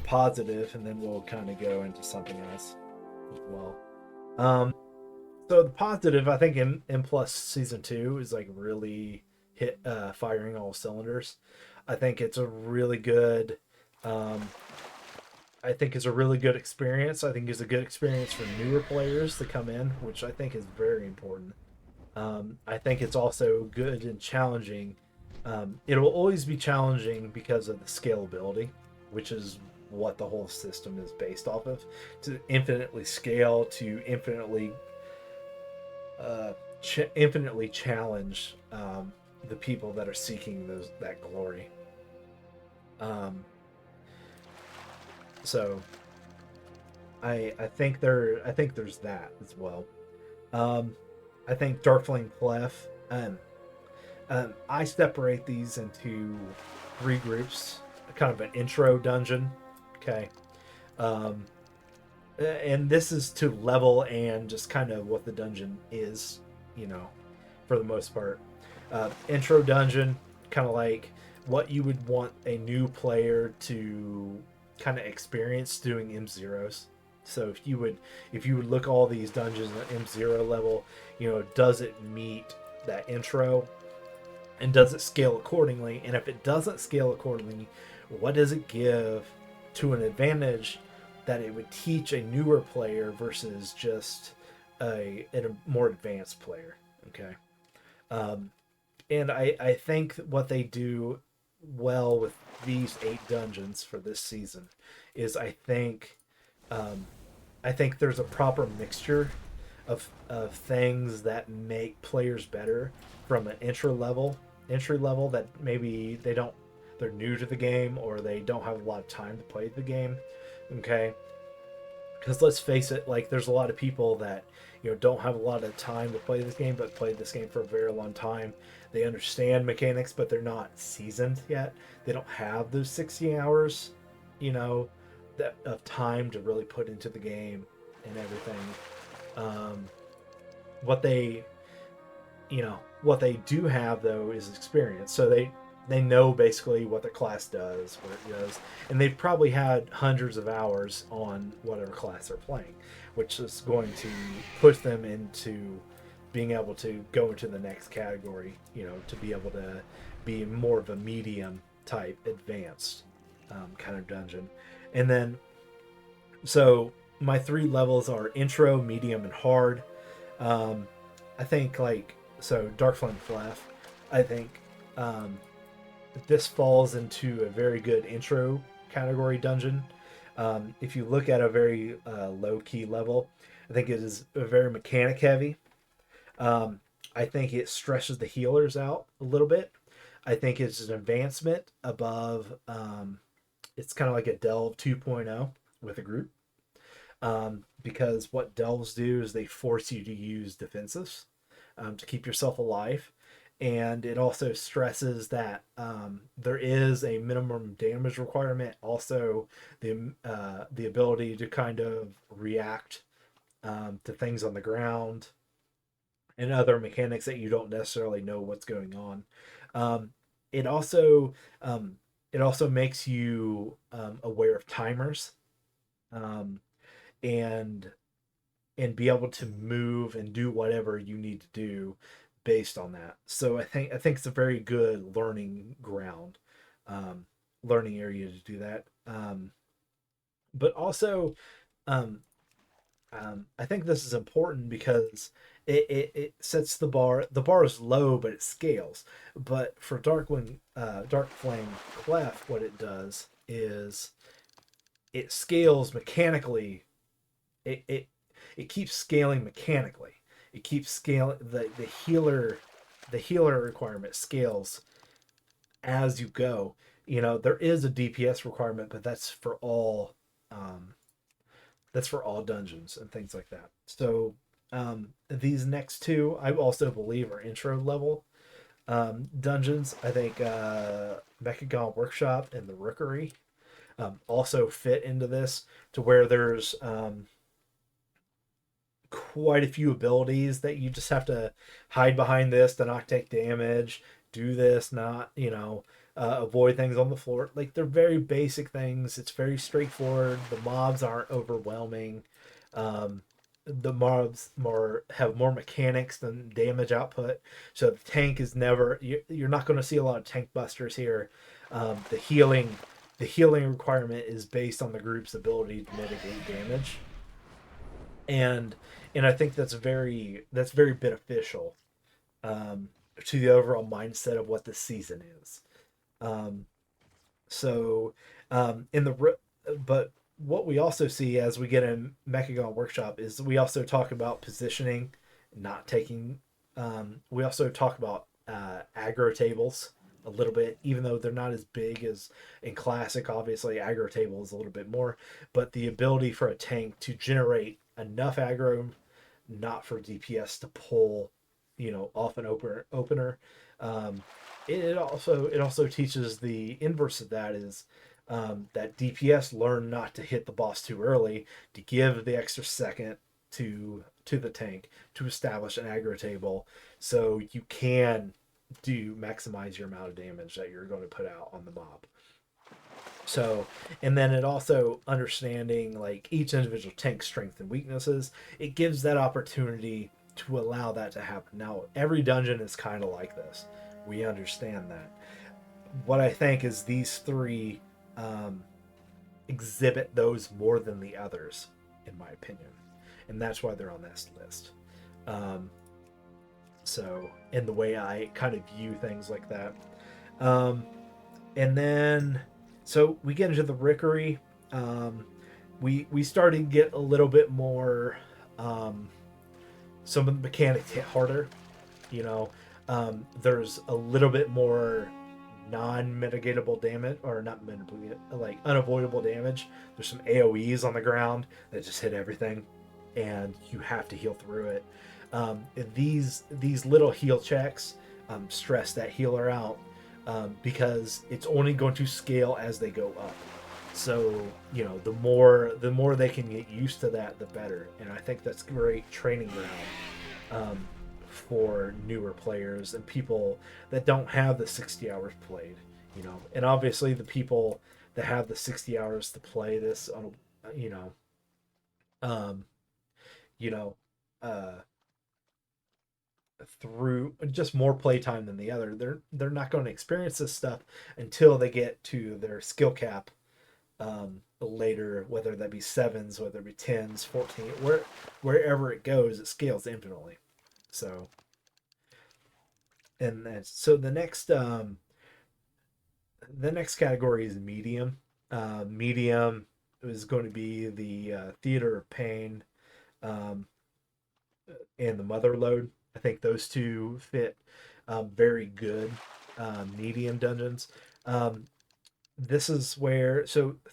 positive, and then we'll kind of go into something else as well. So the positive, I think M Plus Season 2 is like really hit firing all cylinders. I think it's a really good um, I think is a really good experience. I think it's a good experience for newer players to come in, which I think is very important. I think it's also good and challenging. It'll always be challenging because of the scalability, which is what the whole system is based off of. To infinitely scale, to infinitely challenge the people that are seeking that glory. Um, so I think there's that as well. Um, I think Darkflame Clef. I separate these into three groups. Kind of an intro dungeon. Okay. Um, and this is to level and just kind of what the dungeon is, you know, for the most part. Intro dungeon, kind of like what you would want a new player to kind of experience doing M0s. So if you would look all these dungeons at M0 level, you know, does it meet that intro, and does it scale accordingly? And if it doesn't scale accordingly, what does it give to an advantage that it would teach a newer player versus just a more advanced player? Okay. Um, and I think what they do well with these 8 dungeons for this season is um, I think there's a proper mixture of things that make players better from an entry level that maybe they're new to the game or they don't have a lot of time to play the game. Okay, because let's face it, like there's a lot of people that don't have a lot of time to play this game but played this game for a very long time. They understand mechanics but they're not seasoned yet. They don't have those 60 hours you know that of time to really put into the game and everything. um, what they what they do have though is experience, so they know basically what their class does, what it does, and they've probably had hundreds of hours on whatever class they're playing, which is going to push them into being able to go into the next category, to be able to be more of a medium type advanced kind of dungeon. And then, so my 3 levels are intro, medium, and hard. um, I think Darkflame Clef, I think um, this falls into a very good intro category dungeon. If you look at a very low key level, I think it is a very mechanic heavy. Um, I think it stresses the healers out a little bit. I think it's an advancement above. It's kind of like a Delve 2.0 with a group. Because what Delves do is they force you to use defensives to keep yourself alive. And it also stresses that there is a minimum damage requirement. Also, the ability to kind of react to things on the ground and other mechanics that you don't necessarily know what's going on. Um, it also it also makes you aware of timers, um, and be able to move and do whatever you need to do based on that. So I think it's a very good learning ground, um, learning area to do that. But also, um, I think this is important because it sets the bar. The bar is low, but it scales. But for Dark Flame Clef, what it does is it scales mechanically. It it keeps scaling mechanically. It keeps scaling the healer requirement scales as you go. There is a DPS requirement, but um, that's for all dungeons and things like that. So these next two, I also believe, are intro level dungeons. I think Mechagon Workshop and the Rookery also fit into this, to where there's quite a few abilities that you just have to hide behind this to not take damage, do this, not, avoid things on the floor. Like, they're very basic things. It's very straightforward. The mobs aren't overwhelming. Um, the mobs have more mechanics than damage output. So the tank is never, you're not going to see a lot of tank busters here. The healing requirement is based on the group's ability to mitigate damage, and I think that's very beneficial, to the overall mindset of what the season is. Um, so in the but what we also see as we get in Mechagon Workshop is we also talk about positioning, not taking. We also talk about aggro tables a little bit, even though they're not as big as in Classic. Obviously, aggro table is a little bit more, but the ability for a tank to generate enough aggro, not for DPS to pull, off an opener. Um, it also teaches the inverse of that is that DPS learn not to hit the boss too early, to give the extra second to the tank to establish an aggro table, so you can maximize your amount of damage that you're going to put out on the mob. So, and then it also understanding like each individual tank's strength and weaknesses, it gives that opportunity to allow that to happen. Now, every dungeon is kind of like this. We understand that. What I think is these three exhibit those more than the others, in my opinion, and that's why they're on this list. So, in the way I kind of view things like that, and then so we get into the Rickery. We started to get a little bit more. Some of the mechanics hit harder. You know, there's a little bit more non-mitigatable damage, or not like unavoidable damage. There's some AoEs on the ground that just hit everything, and you have to heal through it. These little heal checks stress that healer out, because it's only going to scale as they go up. So the more they can get used to that, the better. And I think that's great training ground for newer players and people that don't have the 60 hours played. And obviously the people that have the 60 hours to play this on, um, you know, uh, through just more playtime than the other, they're not going to experience this stuff until they get to their skill cap later, whether that be sevens, whether it be 10s, 14, wherever it goes, it scales infinitely. So, and then so the next category is medium. Medium is going to be the Theater of Pain, um, and the Mother Lode. I think those two fit very good medium dungeons. This is where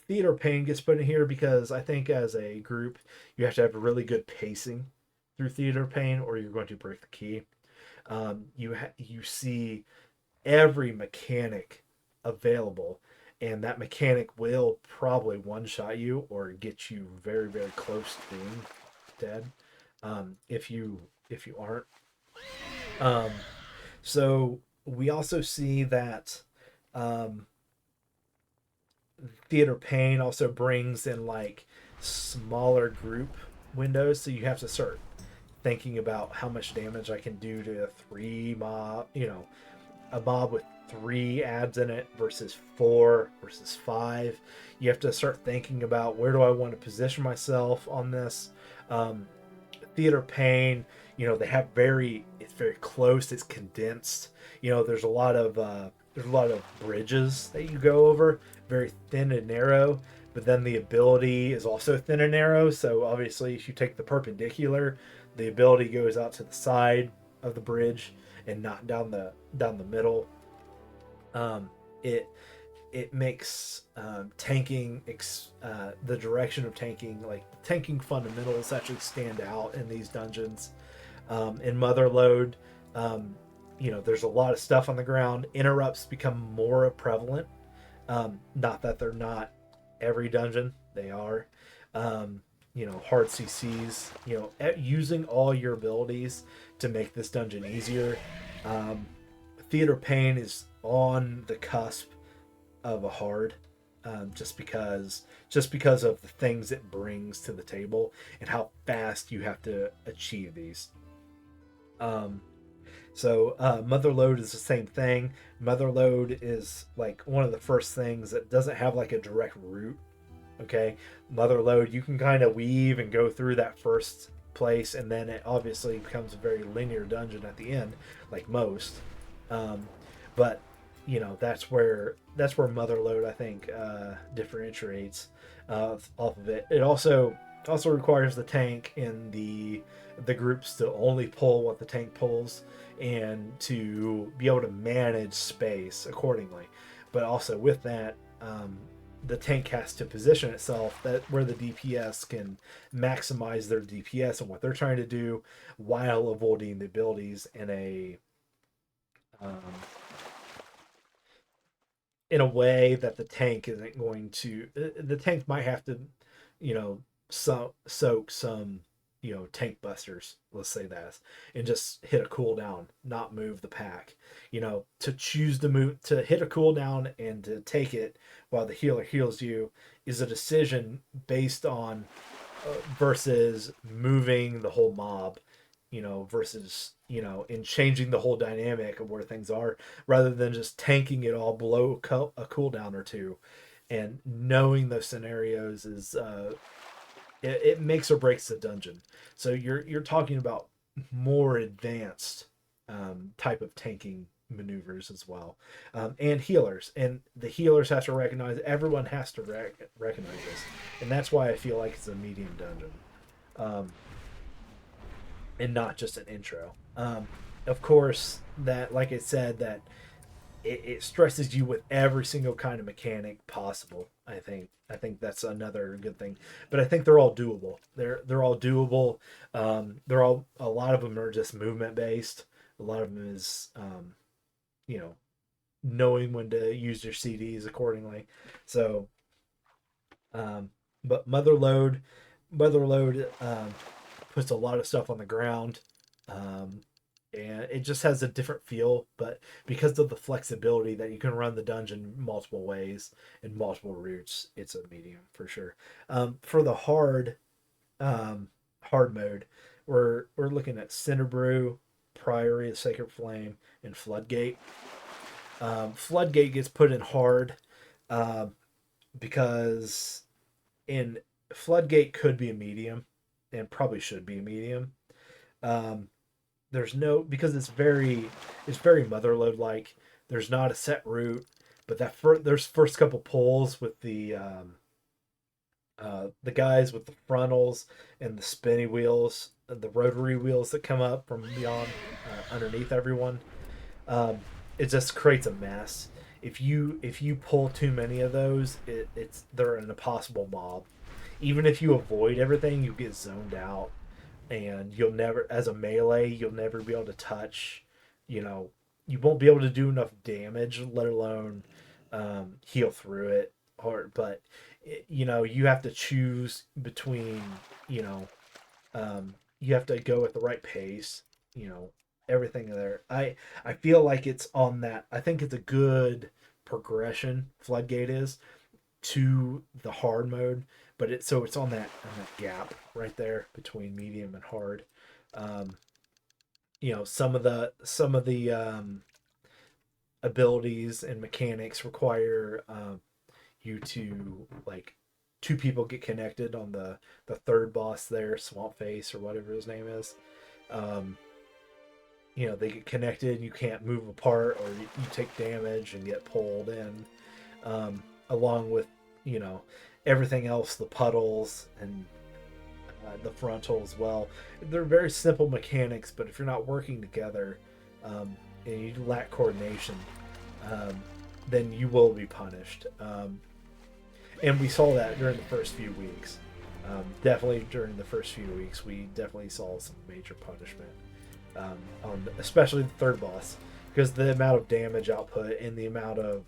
Theater Pain gets put in here because I think as a group you have to have a really good pacing through Theater Pain, or you're going to break the key. You see every mechanic available, and that mechanic will probably one shot you or get you very, very close to being dead, if you aren't. Um, so we also see that um, Theater Pain also brings in like smaller group windows, so you have to start thinking about how much damage I can do to a mob with 3 adds in it versus 4 versus 5. You have to start thinking about where do I want to position myself on this. Theater Pain, it's very close, it's condensed. There's a lot of bridges that you go over, very thin and narrow, but then the ability is also thin and narrow. So obviously if you take the perpendicular, the ability goes out to the side of the bridge and not down the middle. It makes tanking, the direction of tanking, like tanking fundamentals, actually stand out in these dungeons. In Motherlode, there's a lot of stuff on the ground. Interrupts become more prevalent. Not that they're not every dungeon, they are. Hard CCs, using all your abilities to make this dungeon easier. Theater Pain is on the cusp of a hard, just because of the things it brings to the table and how fast you have to achieve these. So Motherlode is the same thing. Motherlode is like one of the first things that doesn't have like a direct route. Okay, Motherlode, you can kind of weave and go through that first place, and then it obviously becomes a very linear dungeon at the end, like most. But you know, that's where Motherlode, I think, differentiates off of it. It also requires the tank in the groups to only pull what the tank pulls and to be able to manage space accordingly. But also with that, the tank has to position itself that where the DPS can maximize their DPS and what they're trying to do while avoiding the abilities in a way that the tank isn't going to. The tank might have to, you know, soak some, you know, tank busters, let's say that, and just hit a cooldown, not move the pack. You know, to choose to move, to hit a cooldown and to take it while the healer heals you is a decision based on versus moving the whole mob, you know, versus, you know, in changing the whole dynamic of where things are, rather than just tanking it all below a cooldown or two. And knowing those scenarios is it makes or breaks the dungeon. So you're talking about more advanced type of tanking maneuvers as well, and healers. And the healers have to recognize. Everyone has to recognize this, and that's why I feel like it's a medium dungeon, and not just an intro. Of course, that, like I said, that it stresses you with every single kind of mechanic possible. I think that's another good thing, but I think they're all doable. They're all doable. They're all, a lot of them are just movement based. A lot of them is, you know, knowing when to use your CDs accordingly. So, but Motherlode puts a lot of stuff on the ground. And it just has a different feel, but because of the flexibility that you can run the dungeon multiple ways and multiple routes, it's a medium for sure. For the hard mode, we're looking at Cinderbrew, Priory of Sacred Flame, and Floodgate. Floodgate gets put in hard because in Floodgate could be a medium and probably should be a medium. There's no, because it's very Motherlode like. There's not a set route, but there's first couple pulls with the guys with the frontals and the spinny wheels, the rotary wheels that come up from beyond underneath everyone. It just creates a mess. If you pull too many of those, they're an impossible mob. Even if you avoid everything, you get zoned out. And you'll never, as a melee, you'll never be able to touch, you know, you won't be able to do enough damage, let alone heal through it. But you know, you have to choose between, you know, you have to go at the right pace, you know, everything there. I feel like it's on that. I think it's a good progression, Floodgate is, to the hard mode, but it's on that gap right there between medium and hard. You know, some of the abilities and mechanics require you to, like, two people get connected on the third boss there, Swamp Face or whatever his name is. You know, they get connected, you can't move apart, or you take damage and get pulled in, along with, you know, everything else, the puddles and the frontal as well. They're very simple mechanics, but if you're not working together, and you lack coordination, then you will be punished. And we saw that during the first few weeks. Definitely during the first few weeks, we definitely saw some major punishment, on especially the third boss, because the amount of damage output and the amount of,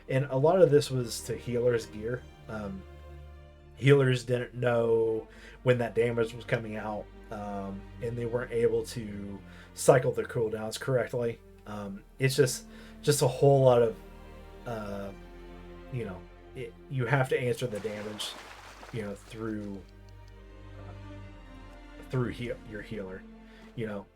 and a lot of this was to healers' gear. Healers didn't know when that damage was coming out, and they weren't able to cycle their cooldowns correctly. It's just a whole lot of you know, you have to answer the damage, through your healer.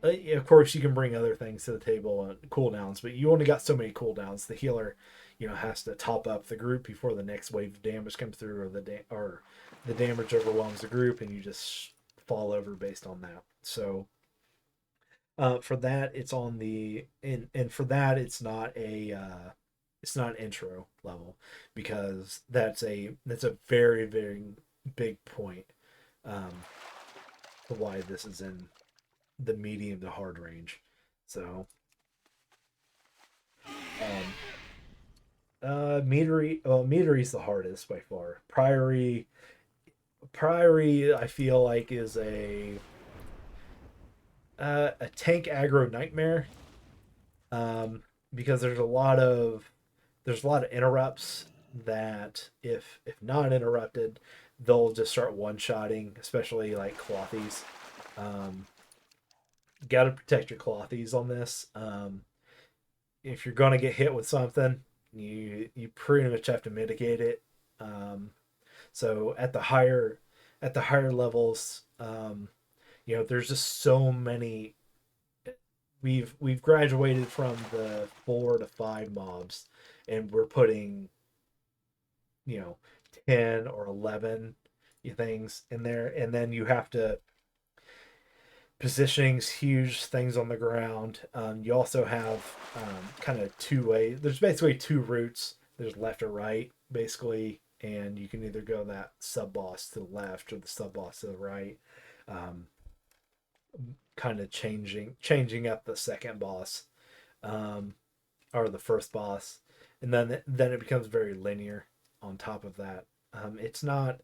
Of course you can bring other things to the table on cooldowns, but you only got so many cooldowns. The healer, has to top up the group before the next wave of damage comes through, or the damage overwhelms the group, and you just fall over based on that. So for that, it's on the and for that, it's not an intro level, because that's a very, very big point, to why this is in the medium to hard range. So Meadery's the hardest by far. Priory I feel like is a tank aggro nightmare, because there's a lot of interrupts that, if not interrupted, they'll just start one-shotting, especially like clothies. Got to protect your clothies on this. If you're gonna get hit with something, you pretty much have to mitigate it. So at the higher levels, there's just so many. We've graduated from the 4 to 5 mobs, and we're putting 10 or 11 things in there, and then you have to positioning's huge, things on the ground. You also have kind of two way. There's basically two routes. There's left or right, basically, and you can either go that sub boss to the left or the sub boss to the right. Kind of changing up the second boss, or the first boss, and then it becomes very linear. On top of that, it's not.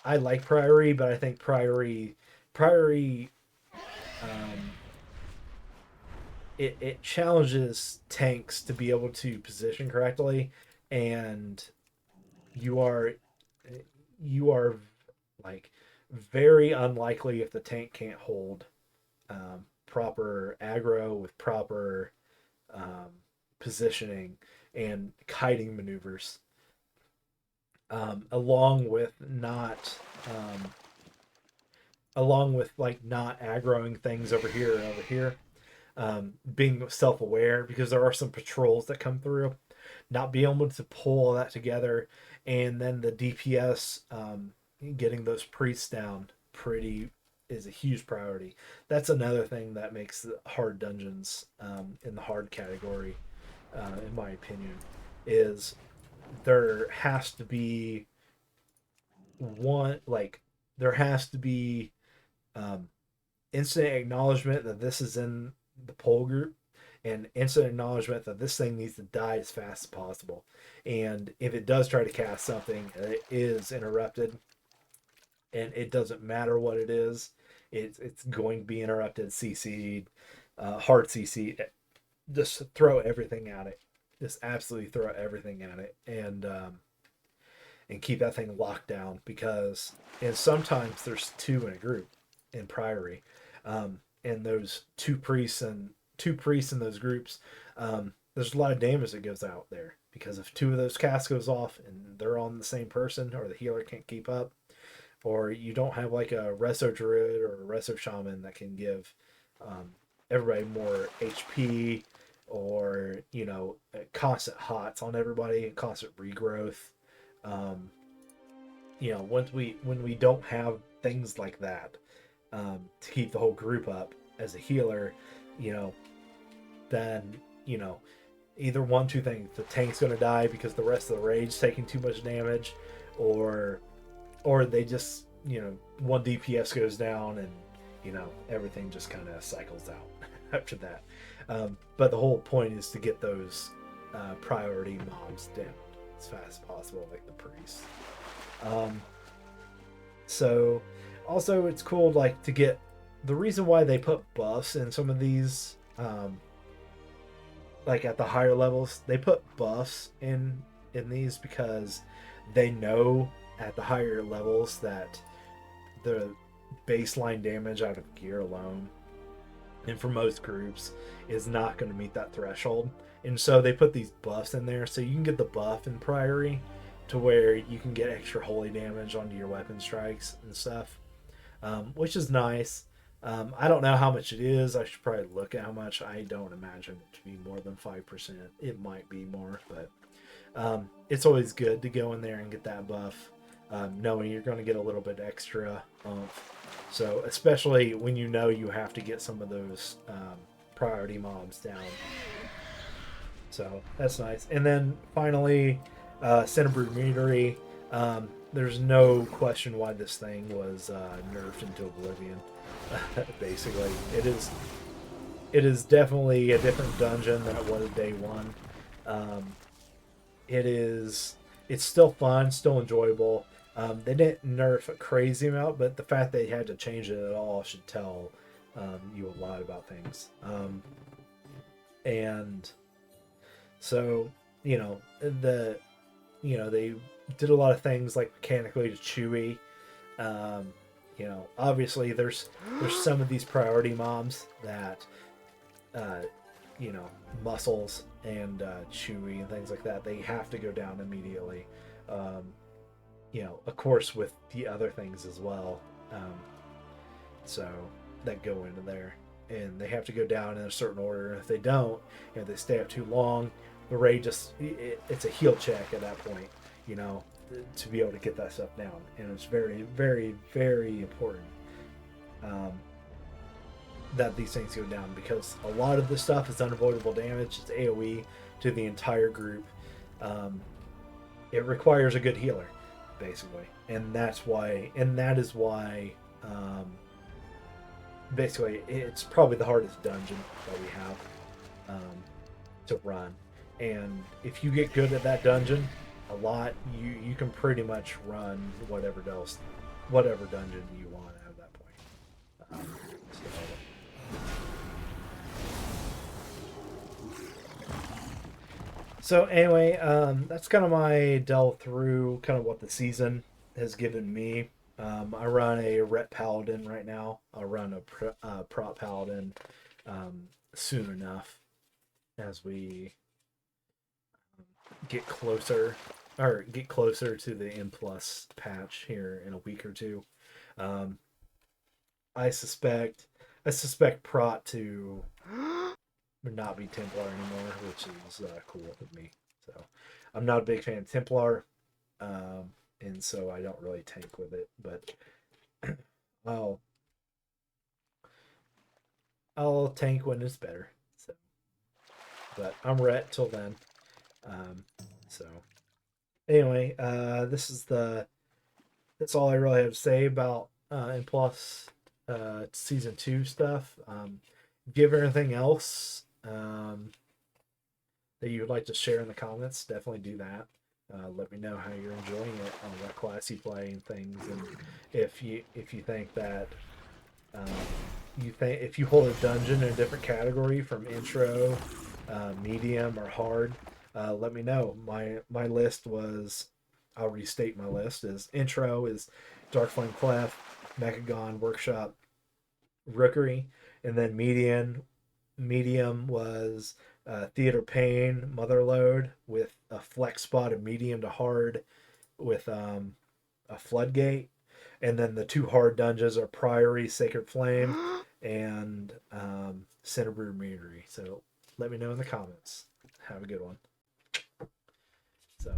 I like Priory, but I think Priory it challenges tanks to be able to position correctly, and you are like very unlikely if the tank can't hold proper aggro with proper positioning and kiting maneuvers, along with not not aggroing things over here, being self-aware, because there are some patrols that come through, not being able to pull all that together, and then the DPS, getting those priests down is a huge priority. That's another thing that makes the hard dungeons, in the hard category, in my opinion, is there has to be instant acknowledgement that this is in the pole group, and instant acknowledgement that this thing needs to die as fast as possible. And if it does try to cast something, it is interrupted, and it doesn't matter what it is, it's going to be interrupted, CC'd, hard CC. Just throw everything at it. Just absolutely throw everything at it, and keep that thing locked down, and sometimes there's two in a group in Priory, and those two priests in those groups, there's a lot of damage that goes out there, because if two of those casts goes off and they're on the same person, or the healer can't keep up, or you don't have like a reso druid or a reso shaman that can give everybody more HP, or constant hots on everybody and constant regrowth. When we don't have things like that, to keep the whole group up as a healer, then either two things: the tank's going to die because the rest of the raid's taking too much damage, or they just one DPS goes down, and everything just kind of cycles out after that. But the whole point is to get those priority mobs down as fast as possible, like the priests. So also it's cool, like, to get the reason why they put buffs in some of these, like at the higher levels, they put buffs in these because they know at the higher levels that the baseline damage out of gear alone and for most groups is not going to meet that threshold. And so they put these buffs in there so you can get the buff in priority to where you can get extra holy damage onto your weapon strikes and stuff, which is nice. I don't know how much it is. I should probably look at how much. I don't imagine it to be more than 5%. It might be more, but it's always good to go in there and get that buff, knowing you're going to get a little bit extra oomph. So especially when you know you have to get some of those priority mobs down. So that's nice. And then finally, Cinnabar Meadery. There's no question why this thing was nerfed into oblivion. Basically, it is definitely a different dungeon than it was day one. It's still fun, still enjoyable. They didn't nerf a crazy amount, but the fact they had to change it at all should tell you a lot about things. And so, they did a lot of things like mechanically to Chewy. Obviously there's some of these priority mobs that, muscles and Chewy and things like that, they have to go down immediately. Of course with the other things as well. So that go into there, and they have to go down in a certain order. If they don't, they stay up too long, the raid it's a heal check at that point, to be able to get that stuff down. And it's very, very, very important that these things go down, because a lot of this stuff is unavoidable damage. It's AoE to the entire group. It requires a good healer, basically, and that is why basically it's probably the hardest dungeon that we have to run. And if you get good at that dungeon a lot, you can pretty much run whatever dungeon you want at that point. So anyway, that's kind of my delve through kind of what the season has given me. I run a Ret Paladin right now. I'll run a Prop Paladin soon enough as we get closer to the N Plus patch here in a week or two. I suspect Prot to not be Templar anymore, which is cool with me. So I'm not a big fan of Templar, and so I don't really tank with it. But I'll tank when it's better. So, but I'm Ret till then. So anyway, that's all I really have to say about N Plus season 2 stuff. If you have anything else that you would like to share in the comments, definitely do that. Let me know how you're enjoying it, what class you play and things, and if you think that if you hold a dungeon in a different category from intro, medium, or hard, let me know. My list was, I'll restate my list, is intro is Darkflame Clef, Mechagon, Workshop, Rookery, and then medium was Theater Pain, Motherlode, with a flex spot of medium to hard with a Floodgate. And then the 2 hard dungeons are Priory, Sacred Flame, and Cinnabar Meadery. So let me know in the comments. Have a good one. So